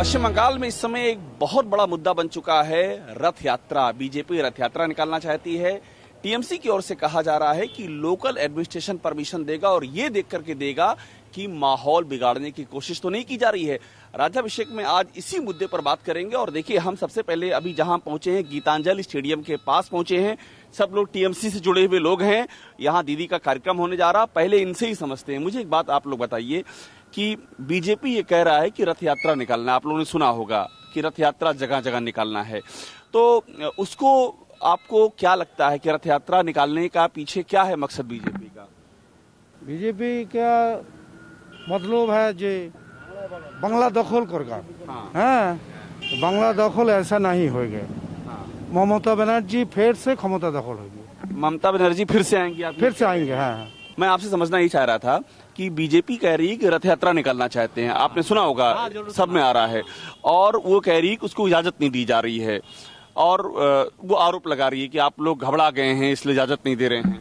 पश्चिम बंगाल में इस समय एक बहुत बड़ा मुद्दा बन चुका है रथ यात्रा। बीजेपी रथ यात्रा निकालना चाहती है। टीएमसी की ओर से कहा जा रहा है कि लोकल एडमिनिस्ट्रेशन परमिशन देगा और ये देख करके देगा कि माहौल बिगाड़ने की कोशिश तो नहीं की जा रही है। राज्याभिषेक में आज इसी मुद्दे पर बात करेंगे। और देखिए, हम सबसे पहले अभी जहां पहुंचे हैं, गीतांजलि स्टेडियम के पास पहुंचे हैं। सब लोग टीएमसी से जुड़े हुए लोग हैं। यहाँ दीदी का कार्यक्रम होने जा रहा, पहले इनसे ही समझते हैं। मुझे एक बात आप लोग बताइए कि बीजेपी ये कह रहा है कि रथ यात्रा निकालना, आप लोगों ने सुना होगा कि रथ यात्रा जगह जगह निकालना है, तो उसको आपको क्या लगता है कि रथ यात्रा निकालने का पीछे क्या है मकसद बीजेपी का? बीजेपी क्या मतलब है जे बांग्ला दखल करगा। हाँ, तो बांग्ला दखल ऐसा नहीं होगा। ममता बनर्जी फिर से क्षमता दखल होगी। ममता बनर्जी फिर से आएंगी? आप फिर से आएंगे। हाँ, मैं आपसे समझना ही चाह रहा था कि बीजेपी कह रही है कि रथ यात्रा निकालना चाहते हैं, आपने सुना होगा, सब में आ रहा है, और वो कह रही है कि उसको इजाजत नहीं दी जा रही है, और वो आरोप लगा रही है कि आप लोग घबरा गए हैं इसलिए इजाजत नहीं दे रहे हैं।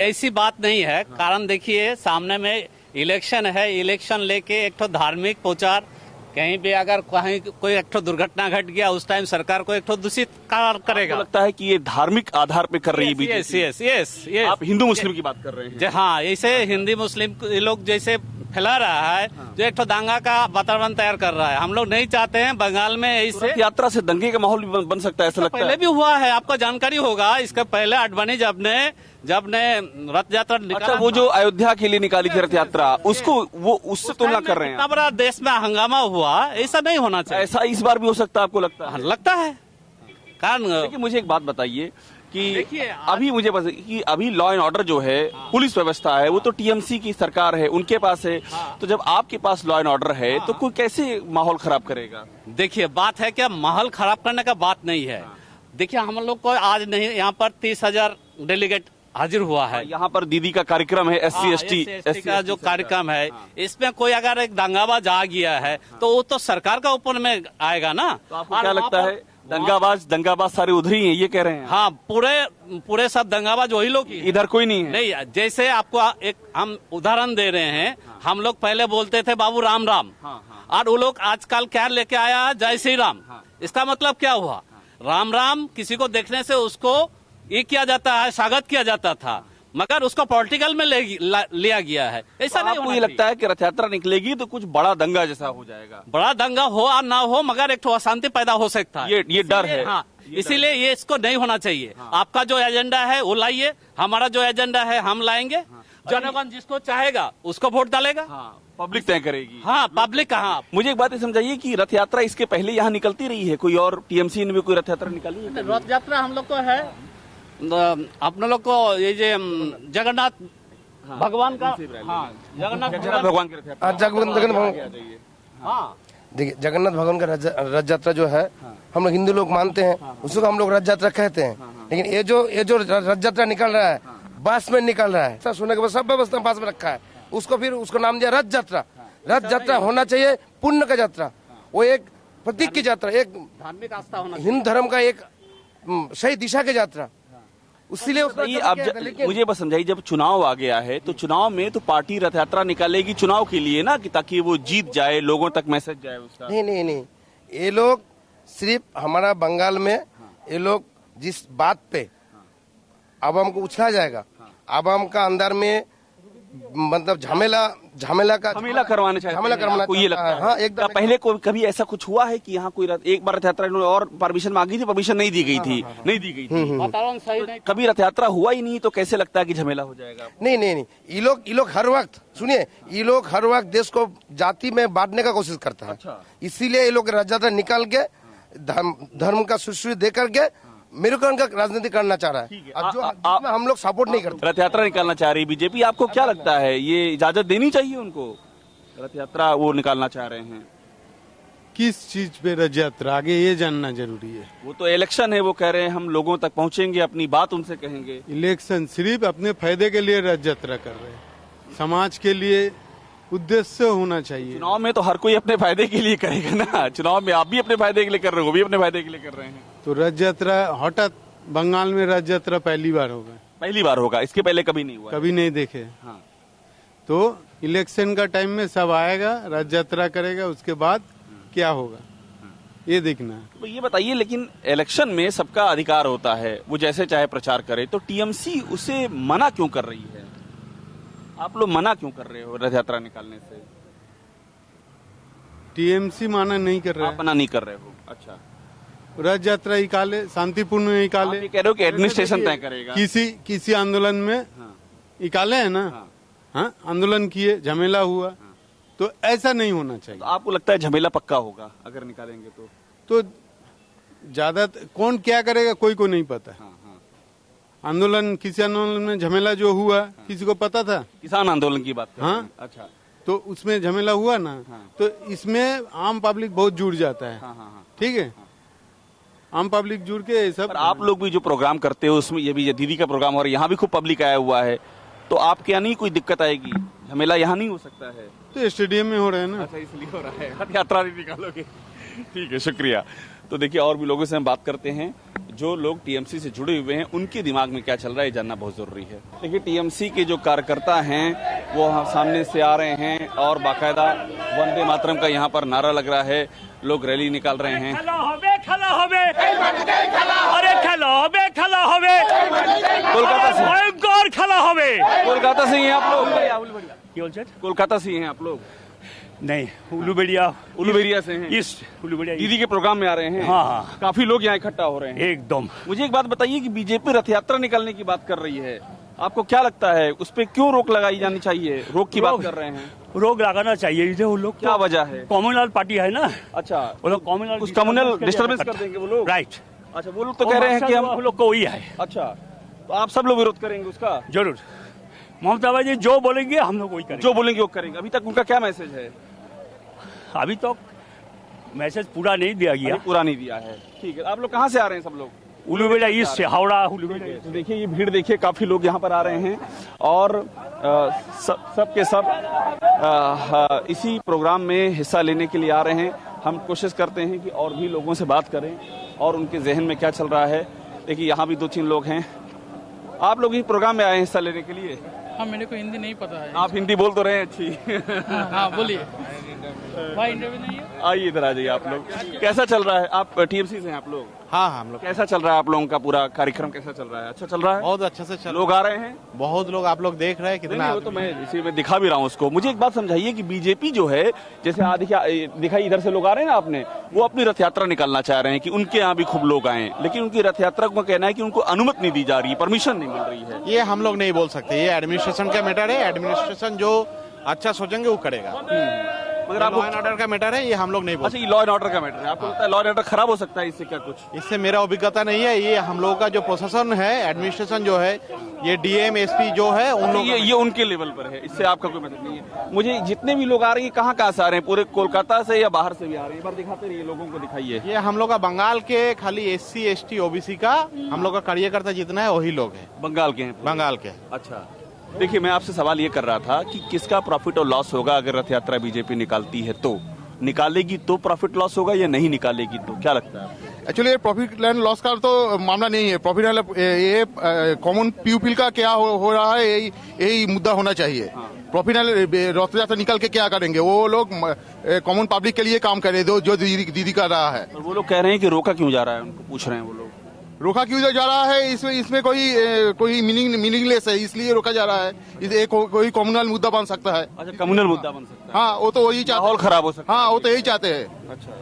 ऐसी बात नहीं है। कारण देखिए, सामने में इलेक्शन है, इलेक्शन लेके एक तो धार्मिक प्रचार, कहीं भी अगर कहीं कोई एक दुर्घटना घट गया उस टाइम सरकार को एक दूषित कार्य करेगा। लगता है कि ये धार्मिक आधार पे कर रही है बीजेपी? यस। आप हिंदू मुस्लिम की बात कर रहे हैं? हाँ, ऐसे हिंदी मुस्लिम लोग जैसे फैला रहा है, जो एक दांगा का वातावरण तैयार कर रहा है। हम लोग नहीं चाहते हैं बंगाल में ऐसे। रथ यात्रा से दंगे का माहौल भी बन सकता है, ऐसा लगता है? पहले भी हुआ है, आपको जानकारी होगा। इसका पहले अडवाणी जब ने रथ यात्रा निकाला, अच्छा, वो जो अयोध्या के लिए निकाली थी रथ यात्रा, उसको वो उससे तुलना कर रहे हैं? इतना बड़ा देश में हंगामा हुआ, ऐसा नहीं होना चाहिए। ऐसा इस बार भी हो सकता है, आपको लगता है? लगता है। कारण देखिए, मुझे एक बात बताइए कि अभी मुझे बस कि अभी लॉ एंड ऑर्डर जो है, पुलिस व्यवस्था है, वो तो टीएमसी की सरकार है, उनके पास है। तो जब आपके पास लॉ एंड ऑर्डर है, तो कोई कैसे माहौल खराब करेगा? देखिए, बात है क्या, माहौल खराब करने का बात नहीं है। देखिए, हम लोग को आज नहीं, यहाँ पर 30,000 डेलीगेट हाजिर हुआ है। यहाँ पर दीदी का कार्यक्रम है, SC ST का जो कार्यक्रम है, इसमें कोई अगर एक दंगाबाज आ गया है तो वो तो सरकार का ऊपर में आएगा ना। तो आपको क्या लगता है दंगाबाज सारे उधर ही हैं, ये कह रहे हैं? हाँ, पूरे सब दंगाबाज वही लोग, इधर कोई नहीं है? नहीं, जैसे आपको एक हम उदाहरण दे रहे हैं। हम लोग पहले बोलते थे बाबू राम राम, और वो लोग आजकल क्या लेके आया, जय श्री राम। इसका मतलब क्या हुआ? राम राम किसी को देखने से उसको ये किया जाता है, स्वागत किया जाता था, मगर उसको पॉलिटिकल में लिया गया है। ऐसा नहीं आपको ये लगता है कि रथ यात्रा निकलेगी तो कुछ बड़ा दंगा जैसा हो जाएगा? बड़ा दंगा हो और ना हो, मगर एक अशांति पैदा हो सकता है, ये डर है। हाँ, इसीलिए ये इसको नहीं होना चाहिए। आपका जो एजेंडा है वो लाइए, हमारा जो एजेंडा है हम लाएंगे। जनगण जिसको चाहेगा उसको वोट डालेगा। पब्लिक तय करेगी। हाँ, पब्लिक कहाँ। मुझे एक बात समझाइए कि रथ यात्रा इसके पहले यहाँ निकलती रही है कोई, और टीएमसी ने भी कोई रथ यात्रा निकाली है? रथ यात्रा हम लोग को है, अपने लोग को ये जगन्नाथ भगवान का, जगन्नाथ भगवान की रथ यात्रा। देखिए, जगन्नाथ भगवान का रथ यात्रा जो है, हम लोग हिंदू लोग मानते हैं, उसको हम लोग रथ यात्रा कहते हैं। लेकिन ये जो रथ यात्रा निकल रहा है, बस में निकल रहा है, सब सुनने के बाद सब व्यवस्था पास में रखा है, उसको नाम दिया रथ यात्रा। रथ यात्रा होना चाहिए पुण्य का यात्रा, वो एक प्रतीक की यात्रा, एक धार्मिक आस्था होना, हिंदू धर्म का एक सही दिशा की यात्रा। इसलिए आप मुझे बस समझाइए, जब चुनाव आ गया है तो चुनाव में तो पार्टी रथ यात्रा निकालेगी चुनाव के लिए ना, कि ताकि वो जीत जाए, लोगों तक मैसेज जाए उसका। नहीं, ये लोग सिर्फ हमारा बंगाल में ये लोग जिस बात पे आवाम को उछला जाएगा, आवाम का अंदर में मतलब झमेला करवाने चाहिए, ये लगता है? हाँ, एकदम। पहले कभी ऐसा कुछ हुआ है कि यहाँ कोई एक बार रथ यात्रा और परमिशन मांगी थी, परमिशन नहीं दी गई थी? नहीं दी गई थी। वातावरण सही नहीं, कभी रथ यात्रा हुआ ही नहीं, तो कैसे लगता है कि झमेला हो जाएगा? नहीं, ये लोग हर वक्त, सुनिए, ये लोग हर वक्त देश को जाति में बांटने का कोशिश करता है। अच्छा। इसीलिए ये लोग रथ यात्रा निकाल के धर्म का सुश्री दे करके मेरुकरण का राजनीति करना चाह रहा है, जो हम लोग सपोर्ट नहीं करते। रथ यात्रा निकालना चाह रही बीजेपी, आपको क्या लगता है ये इजाजत देनी चाहिए उनको? रथ यात्रा वो निकालना चाह रहे हैं, किस चीज पे रथ यात्रा, आगे ये जानना जरूरी है। वो तो इलेक्शन है, वो कह रहे हैं हम लोगों तक पहुंचेंगे, अपनी बात उनसे कहेंगे। इलेक्शन सिर्फ अपने फायदे के लिए रथ यात्रा कर रहे हैं, समाज के लिए उद्देश्य होना चाहिए। चुनाव में तो हर कोई अपने फायदे के लिए करेगा ना, चुनाव में आप भी अपने फायदे के लिए कर रहे हो, वो भी अपने फायदे के लिए कर रहे हैं। तो रथ यात्रा हठात बंगाल में रथ यात्रा पहली बार होगा? पहली बार होगा, इसके पहले कभी नहीं हुआ, कभी नहीं देखे। हाँ, तो इलेक्शन का टाइम में सब आएगा, रथ यात्रा करेगा, उसके बाद क्या होगा? ये देखना है। तो ये बताइए, लेकिन इलेक्शन में सबका अधिकार होता है, वो जैसे चाहे प्रचार करे, तो टीएमसी उसे मना क्यों कर रही है? आप लोग मना क्यों कर रहे हो रथ यात्रा निकालने से? टीएमसी माना नहीं कर रहा आप मना नहीं कर रहे हो? अच्छा, है। रथ यात्रा निकाले, शांतिपूर्ण आप निकाले। ये कह रहे हो कि एडमिनिस्ट्रेशन तय करेगा? किसी आंदोलन में हाँ। निकाले है ना, हाँ। हाँ, आंदोलन किए, झमेला हुआ, तो ऐसा नहीं होना तो चाहिए। आपको लगता है झमेला पक्का होगा अगर निकालेंगे तो? ज्यादा कौन क्या करेगा कोई को नहीं पता। हाँ, हाँ। आंदोलन, किसी आंदोलन में झमेला जो हुआ, किसी को पता था? किसान आंदोलन की बात कर रहे हैं? हाँ। अच्छा, तो उसमें झमेला हुआ ना, हाँ। तो इसमें आम पब्लिक बहुत जुड़ जाता है। हाँ, हाँ, हाँ। ठीक है, आम पब्लिक जुड़ के सब। पर आप लोग भी जो प्रोग्राम करते हो उसमें ये भी, ये दीदी का प्रोग्राम और यहाँ भी खूब पब्लिक आया हुआ है, तो आपके यहाँ नहीं कोई दिक्कत आएगी? झमेला यहाँ नहीं हो सकता है? तो स्टेडियम में हो रहा है ना। अच्छा, इसलिए हो रहा है, रथ यात्रा नहीं निकालोगे? ठीक है, शुक्रिया। तो देखिए, और भी लोगों से हम बात करते हैं जो लोग टीएमसी से जुड़े हुए हैं, उनके दिमाग में क्या चल रहा है जानना बहुत जरूरी है। देखिए, टीएमसी के जो कार्यकर्ता हैं वो सामने से आ रहे हैं और बाकायदा वंदे मातरम का यहाँ पर नारा लग रहा है, लोग रैली निकाल रहे हैं। कोलकाता से ही हैं आप लोग? कोलकाता से ही हैं आप लोग? नहीं, उलूबेड़िया उलूबेरिया से हैं? ईस्ट उलूबेड़िया दीदी के प्रोग्राम में आ रहे हैं? हाँ, हाँ। काफी लोग यहाँ इकट्ठा हो रहे हैं। एकदम। मुझे एक बात बताइए कि बीजेपी रथ यात्रा निकालने की बात कर रही है, आपको क्या लगता है उस पर क्यों रोक लगाई जानी चाहिए? रोक की बात कर रहे हैं, रोक लगाना चाहिए। इधर वो लोग क्या वजह है? कम्युनल पार्टी है ना, अच्छा, वो लोग कम्युनल कुछ कम्युनल डिस्टर्बेंस कर देंगे वो लोग? राइट। अच्छा, वो लोग तो कह रहे हैं कि हम लोग को वही है। अच्छा, तो आप सब लोग विरोध करेंगे उसका? जरूर, ममता बाजी जो बोलेंगे हम लोग वही करेंगे। जो बोलेंगे वो करेंगे। अभी तक उनका क्या मैसेज है? अभी तो मैसेज पूरा नहीं दिया गया, अभी पूरा नहीं दिया है। ठीक है, आप लोग कहाँ से आ रहे हैं सब लोग? उलूबेड़िया ईस्ट से, हावड़ा उलूबेड़िया। तो देखिए, ये भीड़ देखिए, काफी लोग यहाँ पर आ रहे हैं और सब के सब इसी प्रोग्राम में हिस्सा लेने के लिए आ रहे हैं। हम कोशिश करते हैं कि और भी लोगों से बात करें और उनके जहन में क्या चल रहा है। देखिए, यहाँ भी 2-3 लोग हैं। आप लोग इस प्रोग्राम में आए हैं हिस्सा लेने के लिए? हाँ, मेरे को हिंदी नहीं पता है। आप हिंदी बोल तो रहे हैं अच्छी? हाँ, बोलिए भाई, इंटरव्यू नहीं है। आइए इधर आ जाइए आप लोग। कैसा चल रहा है? आप टीएमसी से हैं आप लोग? हाँ, हम लोग कैसा चल रहा है आप लोगों का पूरा कार्यक्रम? कैसा चल रहा है? अच्छा चल रहा है? बहुत अच्छे से चल। लोग आ रहे हैं? बहुत लोग, आप लोग देख रहे हैं कितना। नहीं, वो तो मैं इसी में दिखा भी रहा हूँ उसको। मुझे एक बात समझाइए कि बीजेपी जो है, जैसे दिखाई इधर से लोग आ रहे हैं ना आपने, वो अपनी रथ यात्रा निकालना चाह रहे हैं कि उनके यहाँ भी खूब लोग आए, लेकिन उनकी रथ यात्रा को कहना है कि उनको अनुमति नहीं दी जा रही है, परमिशन नहीं मिल रही है। ये हम लोग नहीं बोल सकते, ये एडमिनिस्ट्रेशन का मैटर है। एडमिनिस्ट्रेशन जो अच्छा सोचेंगे वो करेगा। मगर आप लॉ एंड ऑर्डर का मैटर है, ये हम लोग नहीं बोल अच्छा, ये लॉ एंड ऑर्डर का मैटर है। आपको लगता है लॉ एंड ऑर्डर खराब हो सकता है इससे? क्या कुछ इससे मेरा अभिज्ञता नहीं है। ये हम लोगों का जो प्रशासन है, एडमिनिस्ट्रेशन जो है, ये डीएम एसपी जो है, उन लोग ये उनके लेवल पर है, इससे आपका कोई मतलब नहीं है। मुझे जितने भी लोग आ रहे हैं, कहाँ से आ रहे हैं? पूरे कोलकाता से या बाहर से भी आ रहे हैं? एक बार दिखाते रहिए, लोगों को दिखाइए। ये हम लोग का बंगाल के खाली SC ST OBC का हम लोग का कार्यकर्ता जितना है वही लोग है, बंगाल के हैं? बंगाल के। अच्छा, देखिए, मैं आपसे सवाल ये कर रहा था कि किसका प्रॉफिट और लॉस होगा अगर रथ यात्रा बीजेपी निकालती है? तो निकालेगी तो प्रॉफिट लॉस होगा या नहीं निकालेगी तो? क्या लगता है? एक्चुअली ये प्रॉफिट एंड लॉस का तो मामला नहीं है। प्रॉफिट एंड ये कॉमन पीपल का क्या हो रहा है, यही मुद्दा होना चाहिए। प्रॉफिट एंड रथ यात्रा निकल के क्या करेंगे? वो लोग कॉमन पब्लिक के लिए काम कर रहे हैं, जो दीदी कर रहा है। और वो लोग कह रहे हैं कि रोका क्यों जा रहा है, उनको पूछ रहे हैं वो लोग। रोका क्यों जा रहा है? इसमें कोई मीनिंगलेस है, इसलिए रोका जा रहा है। कोई कम्युनल मुद्दा बन सकता है। अच्छा, कम्युनल मुद्दा बन सकता है। हाँ, वो तो वही चाहते माहौल खराब हो सकता है। हाँ, वो तो यही चाहते हैं। अच्छा,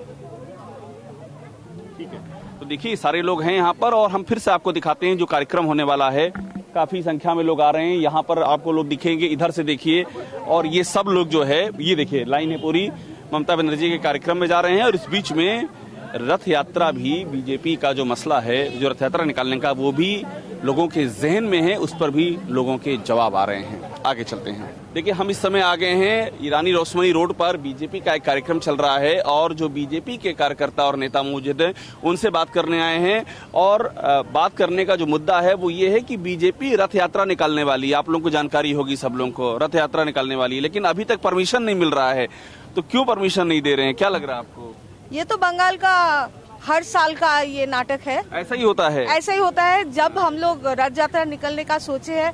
ठीक है। तो देखिए, सारे लोग हैं यहाँ पर और हम फिर से आपको दिखाते हैं जो कार्यक्रम होने वाला है। काफी संख्या में लोग आ रहे हैं यहाँ पर, आपको लोग दिखेंगे। इधर से देखिए, और ये सब लोग जो है, ये देखिए लाइन है पूरी, ममता बनर्जी के कार्यक्रम में जा रहे हैं। और इस बीच में रथ यात्रा भी, बीजेपी का जो मसला है, जो रथ यात्रा निकालने का, वो भी लोगों के जहन में है, उस पर भी लोगों के जवाब आ रहे हैं। आगे चलते हैं। देखिए, हम इस समय आ गए हैं ईरानी रोशमनी रोड पर। बीजेपी का एक कार्यक्रम चल रहा है और जो बीजेपी के कार्यकर्ता और नेता मौजूद हैं, उनसे बात करने आए हैं। और बात करने का जो मुद्दा है वो ये है कि बीजेपी रथ यात्रा निकालने वाली है। आप लोगों को जानकारी होगी, सब लोगों को रथ यात्रा निकालने वाली है, लेकिन अभी तक परमिशन नहीं मिल रहा है। तो क्यों परमिशन नहीं दे रहे हैं? क्या लग रहा है आपको? ये तो बंगाल का हर साल का ये नाटक है। ऐसा ही होता है? ऐसा ही होता है। जब हम लोग रथ यात्रा निकलने का सोचे हैं,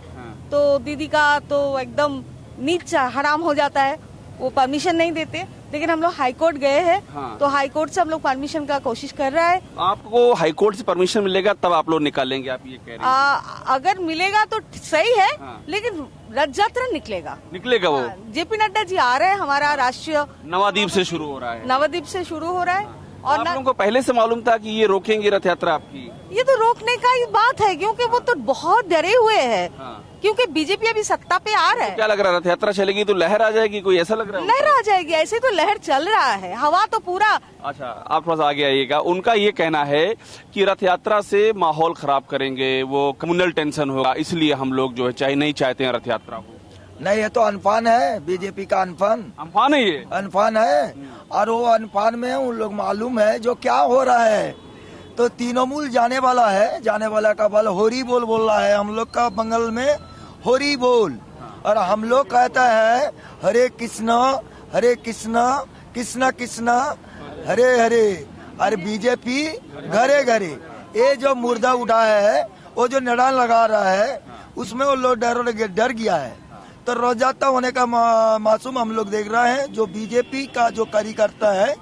तो दीदी का तो एकदम नीच हराम हो जाता है, वो परमिशन नहीं देते। लेकिन हम लोग हाई कोर्ट गए हैं हाँ। तो हाई कोर्ट से हम लोग परमिशन का कोशिश कर रहा है। आपको हाई कोर्ट से परमिशन मिलेगा तब आप लोग निकालेंगे, आप ये कह रहे हैं? अगर मिलेगा तो सही है, हाँ। लेकिन रथ यात्रा निकलेगा। निकलेगा वो? जेपी नड्डा जी आ रहे हैं, हमारा राष्ट्रीय नवद्वीप से शुरू हो रहा है। नवद्वीप से शुरू हो रहा है। और आप लोगों को पहले से मालूम था कि ये रोकेंगे रथ यात्रा आपकी? ये तो रोकने का ही बात है, क्योंकि वो तो बहुत डरे हुए हैं। हाँ। क्योंकि बीजेपी अभी सत्ता पे आ रहा है। क्या लग रहा है, रथ यात्रा चलेगी तो लहर आ जाएगी, कोई ऐसा लग रहा है? लहर आ जाएगी, ऐसे तो लहर चल रहा है, हवा तो पूरा। अच्छा, आप थोड़ा सा आगे आइएगा। उनका ये कहना है कि रथ यात्रा से माहौल खराब करेंगे, वो कम्युनल टेंशन होगा, इसलिए हम लोग जो है नहीं चाहते हैं रथ यात्रा को। नहीं, ये तो अनफान है, बीजेपी का अनफान। अम्फान है ये? अनफान है, और वो अनफान में उन लोग मालूम है जो क्या हो रहा है। तो तृणमूल जाने वाला है, जाने वाला का बल होरी बोल रहा है। हम लोग का बंगाल में होरी बोल, और हम लोग कहता है हरे कृष्णा कृष्णा कृष्णा हरे हरे। और बीजेपी घरे घरे ये जो मुर्दा उठा है, वो जो नडान लगा रहा है, उसमें वो लोग डर गया है। तो रथ यात्रा होने का मासूम हम लोग देख रहे हैं। जो बीजेपी का जो कार्यकर्ता है,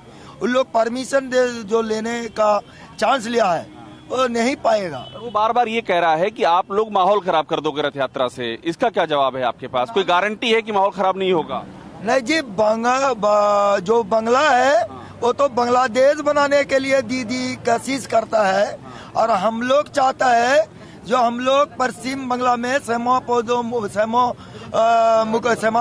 उन लोग परमिशन जो लेने का चांस लिया है, वो नहीं पाएगा। वो बार बार ये कह रहा है कि आप लोग माहौल खराब कर दोगे रथ यात्रा से। इसका क्या जवाब है आपके पास? कोई गारंटी है कि माहौल खराब नहीं होगा? नहीं जी, जो बंगला है वो तो बांग्लादेश बनाने के लिए दीदी कोशिश करता है, और हम लोग चाहता है जो हम लोग पश्चिम बंगला में श्यामा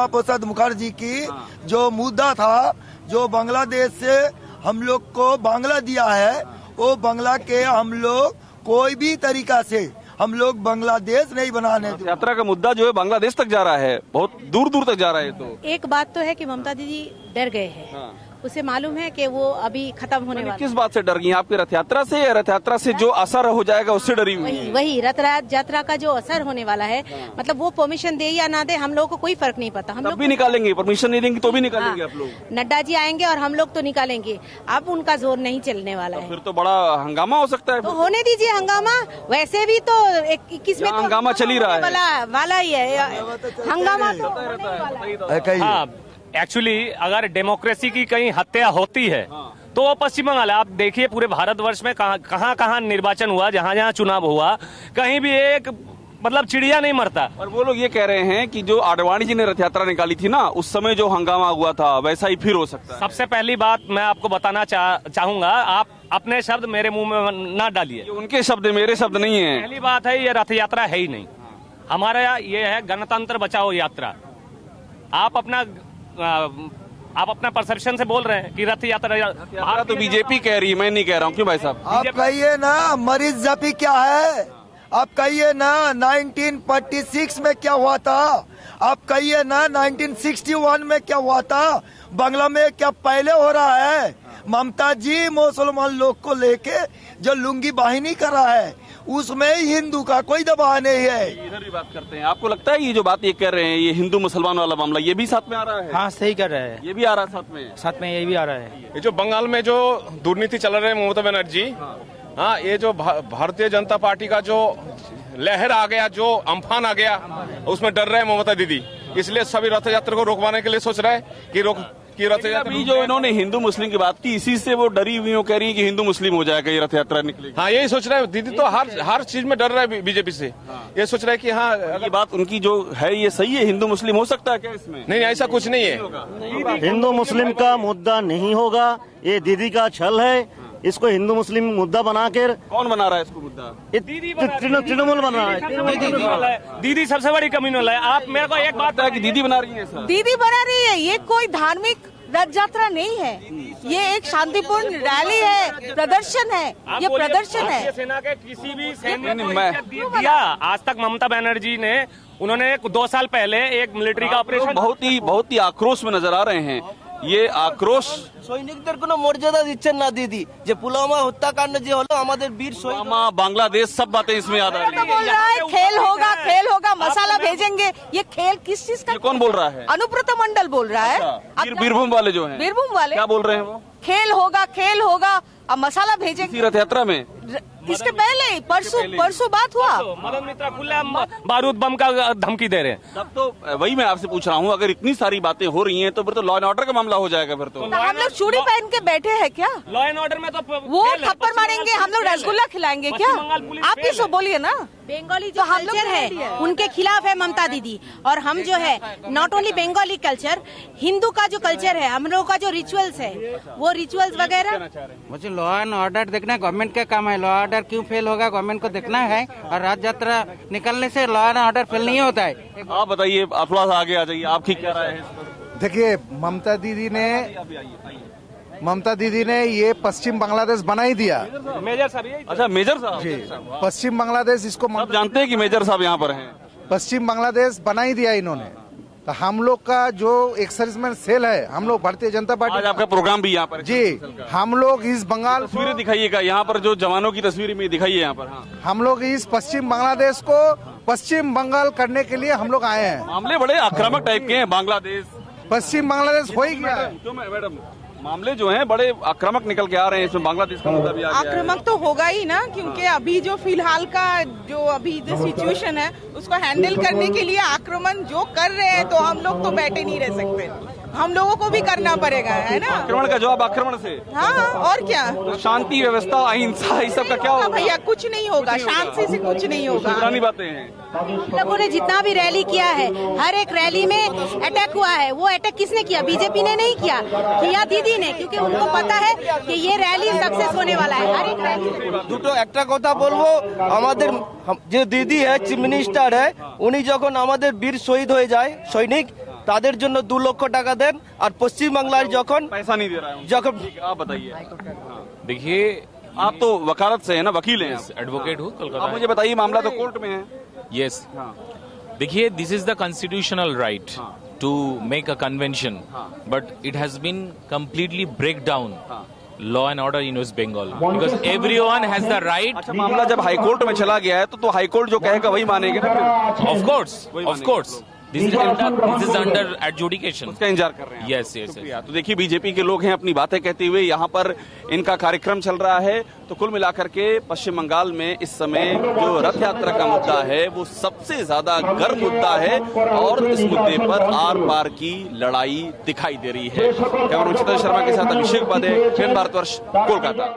प्रसाद मुखर्जी की जो मुद्दा था, जो बांग्लादेश से हम लोग को बांग्ला दिया है, वो बांग्ला के हम लोग कोई भी तरीका से हम लोग बांग्लादेश नहीं बनाने देंगे। यात्रा का मुद्दा जो है बांग्लादेश तक जा रहा है, बहुत दूर दूर तक जा रहा है। तो एक बात तो है कि ममता दीदी डर गए हैं। उसे मालूम है कि वो अभी खत्म होने वाला। किस बात से डर गई? आपकी रथ यात्रा से, या रथ यात्रा से जो असर हो जाएगा उससे डरी हुई है? वही रथ यात्रा का जो असर होने वाला है, मतलब वो परमिशन दे या ना दे, हम लोगों को कोई फर्क नहीं पड़ता। हम लोग भी निकालेंगे, परमिशन नहीं देंगे तो भी निकालेंगे आप लोग? नड्डा जी आएंगे और हम लोग तो निकालेंगे। अब उनका जोर नहीं चलने वाला है। फिर तो बड़ा हंगामा हो सकता है। तो होने दीजिए हंगामा। वैसे भी तो 21 में हंगामा चल ही रहा है, वाला ही है हंगामा तो होने ही वाला है। एक्चुअली अगर डेमोक्रेसी की कहीं हत्या होती है तो वो पश्चिम बंगाल है। आप देखिए पूरे भारतवर्ष में कहाँ निर्वाचन हुआ, जहाँ जहाँ चुनाव हुआ, कहीं भी एक मतलब चिड़िया नहीं मरता। और वो लोग ये कह रहे हैं कि जो आडवाणी जी ने रथ यात्रा निकाली थी ना, उस समय जो हंगामा हुआ था वैसा ही फिर हो सकता है। सबसे पहली बात मैं आपको बताना चाहूंगा, आप अपने शब्द मेरे मुंह में ना डालिए। उनके शब्द मेरे शब्द नहीं है। पहली बात है, ये रथ यात्रा है ही नहीं। हमारा ये है गणतंत्र बचाओ यात्रा। आप अपना परसेप्शन से बोल रहे हैं कि रथ यात्रा तो बीजेपी कह रही है, मैं नहीं कह रहा हूँ। क्यों भाई साहब? आप कहिए ना मरीज जापी क्या है, आप कहिए ना 1946 में क्या हुआ था, आप कहिए ना 1961 में क्या हुआ था। बांग्ला में क्या पहले हो रहा है? ममता जी मुसलमान लोग को लेके जो लुंगी वाहिनी कर रहा है, उसमें हिंदू का कोई दबाव नहीं है। इधर भी बात करते हैं। आपको लगता है ये जो बात ये कर रहे हैं, ये हिंदू मुसलमान वाला मामला, ये भी साथ में आ रहा है? हाँ, सही कर रहे हैं। ये भी आ रहा है साथ में ये भी आ रहा है। ये जो बंगाल में जो दुर्नीति चल रही है ममता बनर्जी, हाँ, ये जो भारतीय जनता पार्टी का जो लहर आ गया, जो अम्फान आ गया, उसमें डर रहे हैं ममता दीदी। इसलिए सभी रथ यात्रा को रोकवाने के लिए सोच रहे हैं कि रथ यात्रा। अभी जो इन्होंने हिंदू मुस्लिम की बात की, इसी से वो डरी हुई हो, कह रही है कि हिंदू मुस्लिम हो जाएगा ये रथ यात्रा निकलेगी। हाँ, यही सोच रहे हैं दीदी। तो हर चीज में डर रहा है बीजेपी से। ये सोच रहा है कि हाँ, ये बात उनकी जो है ये सही है, हिंदू मुस्लिम हो सकता है क्या इसमें? नहीं, ऐसा कुछ नहीं है। हिंदू मुस्लिम का मुद्दा नहीं होगा, ये दीदी का छल है। इसको हिंदू मुस्लिम मुद्दा बनाकर कौन बना रहा है इसको मुद्दा? तृणमूल बना रहा है। दीदी सबसे बड़ी कम्युनल है। आप मेरे को एक बात है कि दीदी बना रही है सर? दीदी बना रही है। ये कोई धार्मिक रथ यात्रा नहीं है, ये एक शांतिपूर्ण रैली है, प्रदर्शन है। ये प्रदर्शन है। सेना के किसी भी सैनिक को इज्जत दिया आज तक ममता बनर्जी ने? उन्होंने 2 साल पहले एक मिलिट्री का ऑपरेशन बहुत ही आक्रोश में नजर आ रहे हैं। ये आक्रोश সৈনিকদের কোনো মর্যাদা দিচ্ছেন না দিদি, যে পুলওয়ামা হত্যাকাণ্ড যে হলো আমাদের বীর শহীদ। बांग्लादेश सब बातें इसमें याद आ रही तो बोल रहा है खेल होगा, मसाला भेजेंगे। ये खेल किस चीज का? कौन बोल रहा है? अनुब्रत मंडल बोल रहा है। बीरभूम वाले जो हैं। बीरभूम वाले क्या बोल रहे हैं वो? खेल होगा अब मसाला भेजेंगे रथ यात्रा में। इसके पहले परसों बात हुआ। मदन मित्रा खुले बारूद बम का धमकी दे रहे हैं। तब तो वही मैं आपसे पूछ रहा हूँ, अगर इतनी सारी बातें हो रही हैं तो फिर तो लॉ एंड ऑर्डर का मामला हो जाएगा फिर तो हम लोग चूड़ी पहन के बैठे हैं क्या? लॉ एंड ऑर्डर में तो वो थप्पड़ मारेंगे, हम लोग रसगुल्ला खिलाएंगे क्या? आप ही सो बोलिए ना। बंगाली जो कल्चर है उनके खिलाफ है ममता दीदी, और हम जो है not only Bengali culture, Hindu का जो कल्चर है, हम लोगों का जो रिचुअल्स है वो रिचुअल्स वगैरह। मुझे लॉ एंड ऑर्डर देखना गवर्नमेंट का काम है। लॉ ऑर्डर क्यों फेल होगा गवर्नमेंट को देखना है, और रथ यात्रा निकलने से लॉ एंड ऑर्डर फेल नहीं होता है। आप बताइए, आप थोड़ा सा आगे आ जाइए, आपकी क्या राय है? देखिए ममता दीदी ने ये पश्चिम बांग्लादेश बना ही दिया। मेजर साहब ये अच्छा, मेजर साहब जी, पश्चिम बांग्लादेश इसको आप जानते हैं कि मेजर साहब यहाँ पर हैं? पश्चिम बांग्लादेश बना ही दिया इन्होंने। तो हम लोग का जो एक्सर्विसमेंट सेल है, हम लोग भारतीय जनता आज पार्टी, आपका प्रोग्राम भी यहाँ पर है। जी, हम लोग इस बंगाल तस्वीरें दिखाइएगा यहाँ पर, जो जवानों की तस्वीरें भी दिखाइए यहाँ पर। हाँ, हम लोग इस पश्चिम बांग्लादेश को पश्चिम बंगाल करने के लिए हम लोग आए हैं। मामले बड़े आक्रामक टाइप के हैं। बांग्लादेश पश्चिम बांग्लादेश हो ही गया है। क्यों मैडम, मामले जो हैं बड़े आक्रामक निकल के आ रहे हैं, इसमें बांग्लादेश का मुद्दा भी आ गया है। आक्रामक तो होगा ही ना, क्योंकि अभी जो फिलहाल का जो अभी जो सिचुएशन है उसको हैंडल करने के लिए आक्रमण जो कर रहे हैं, तो हम लोग तो बैठे नहीं रह सकते, हम लोगों को भी करना पड़ेगा, है ना। आक्रमण का जवाब आक्रमण से। हाँ, और क्या। तो शांति व्यवस्था अहिंसा इस सब का क्या होगा? भैया कुछ नहीं होगा, शांति से कुछ नहीं होगा। पुरानी बातें हैं। लोगों ने जितना भी रैली किया है, हर एक रैली में अटैक हुआ है। वो अटैक किसने किया? बीजेपी ने नहीं किया दीदी ने, क्योंकि उनको पता है कि ये रैली सक्सेस होने वाला है। हर एक रैली দুটো একটা কথা বলবো, আমাদের যে দিদি চিফ মিনিস্টার উনি যখন আমাদের বীর শহীদ হয়ে যায় সৈনিক, তাদের জন্য 2 লক্ষ টাকা দেন, আর পশ্চিম বাংলার যখন पैसा नहीं दे रहा है যখন आप बताइए। देखिए, आप तो वकालत से है ना, वकील हैं? एडवोकेट हूँ आप कोलकाता। मुझे बताइए, मामला तो कोर्ट में है। यस, देखिए, this is the constitutional right to make a convention, but it has been completely break down law and order in West Bengal, because everyone has the right. अच्छा, मामला जब हाईकोर्ट में चला गया है तो हाईकोर्ट जो कहेगा वही मानेंगे ना फिर? Of course this is under adjudication, उसका इंतजार कर रहे हैं। Yes yes. तो देखिए, बीजेपी के लोग हैं अपनी बातें कहते हुए, यहाँ पर इनका कार्यक्रम चल रहा है। तो कुल मिलाकर के पश्चिम बंगाल में इस समय जो रथ यात्रा का मुद्दा है वो सबसे ज्यादा गर्म मुद्दा है, और इस मुद्दे पर आर पार की लड़ाई दिखाई दे रही है। कैमरा मैन चित्तन शर्मा के साथ अभिषेक पादे, भारतवर्ष, कोलकाता।